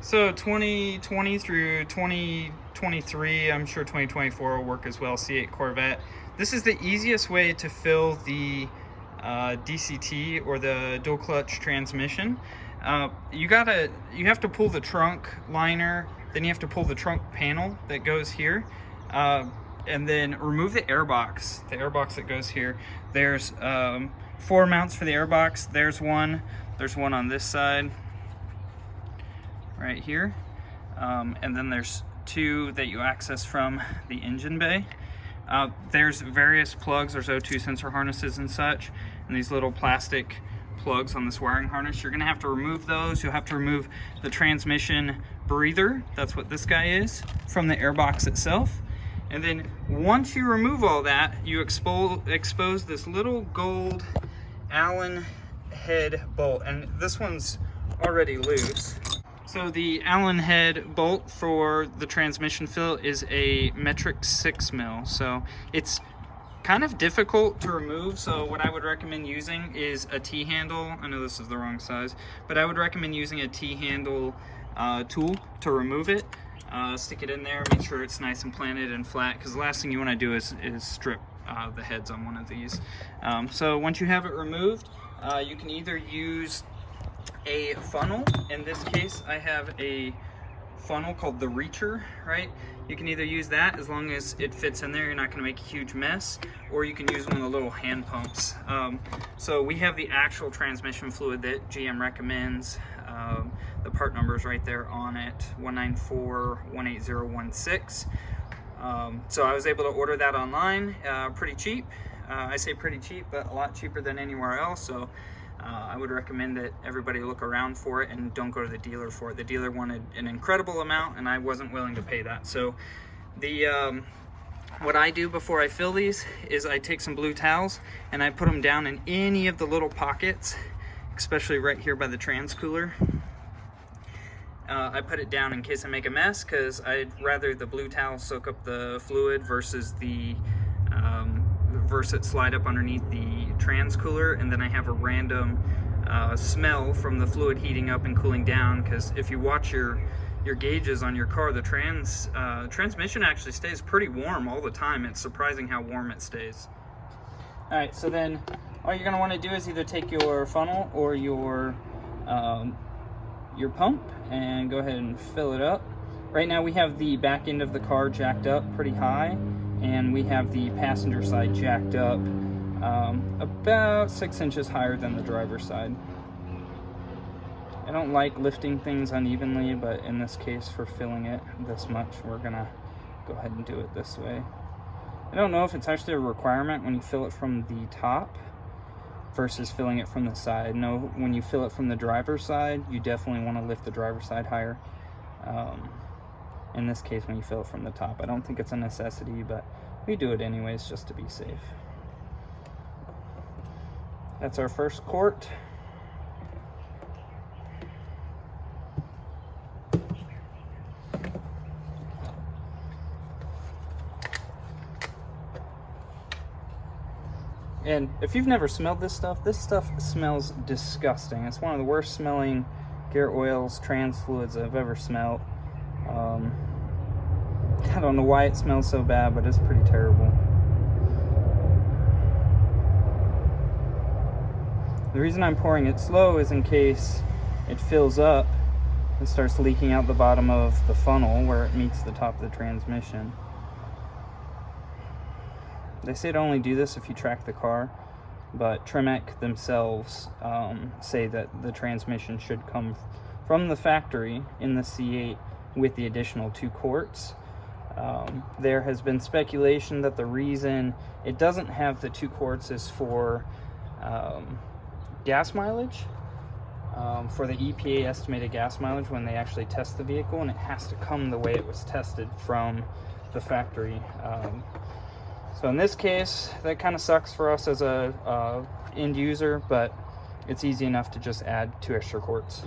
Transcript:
So 2020 through 2023, I'm sure 2024 will work as well, C8 Corvette. This is the easiest way to fill the DCT or the dual clutch transmission. You have to pull the trunk liner, then you have to pull the trunk panel that goes here, and then remove the airbox that goes here. There's 4 mounts for the airbox. There's one on this side right here, and then there's 2 that you access from the engine bay. There's various plugs. There's O2 sensor harnesses and such, and these little plastic plugs on this wiring harness. You're gonna have to remove those. You'll have to remove the transmission breather, that's what this guy is, from the airbox itself. And then once you remove all that, you expose this little gold Allen head bolt, and this one's already loose. So the Allen head bolt for the transmission fill is a metric 6 mil. So it's kind of difficult to remove. So what I would recommend using is a T-handle. I know this is the wrong size, but I would recommend using a T-handle tool to remove it. Stick it in there, make sure it's nice and planted and flat, because the last thing you want to do is strip the heads on one of these. So once you have it removed, you can either use a funnel. In this case, I have a funnel called the reacher, right? You can either use that, as long as it fits in there, you're not going to make a huge mess, or you can use one of the little hand pumps. So we have the actual transmission fluid that GM recommends. The part number is right there on it, 194-18016. So I was able to order that online, pretty cheap. I say pretty cheap, but a lot cheaper than anywhere else. So I would recommend that everybody look around for it and don't go to the dealer for it. The dealer wanted an incredible amount, and I wasn't willing to pay that. So what I do before I fill these is I take some blue towels and I put them down in any of the little pockets, especially right here by the trans cooler. I put it down in case I make a mess, because I'd rather the blue towel soak up the fluid versus it slide up underneath the trans cooler, and then I have a random smell from the fluid heating up and cooling down. Because if you watch your gauges on your car, the transmission actually stays pretty warm all the time. It's surprising how warm it stays. All right, so then all you're gonna want to do is either take your funnel or your pump and go ahead and fill it up. Right now we have the back end of the car jacked up pretty high, and we have the passenger side jacked up about 6 inches higher than the driver's side. I don't like lifting things unevenly, but in this case, for filling it this much, we're gonna go ahead and do it this way. I don't know if it's actually a requirement when you fill it from the top versus filling it from the side. No, when you fill it from the driver's side, you definitely want to lift the driver's side higher. In this case, when you fill it from the top, I don't think it's a necessity, but we do it anyways just to be safe. That's our first quart. And if you've never smelled this stuff smells disgusting. It's one of the worst smelling gear oils, trans fluids I've ever smelled. I don't know why it smells so bad, but it's pretty terrible. The reason I'm pouring it slow is in case it fills up and starts leaking out the bottom of the funnel where it meets the top of the transmission. They say to only do this if you track the car, but Tremec themselves say that the transmission should come from the factory in the C8 with the additional 2 quarts. There has been speculation that the reason it doesn't have the 2 quarts is for gas mileage, for the EPA estimated gas mileage when they actually test the vehicle, and it has to come the way it was tested from the factory. So in this case, that kind of sucks for us as a end user, but it's easy enough to just add 2 extra quarts.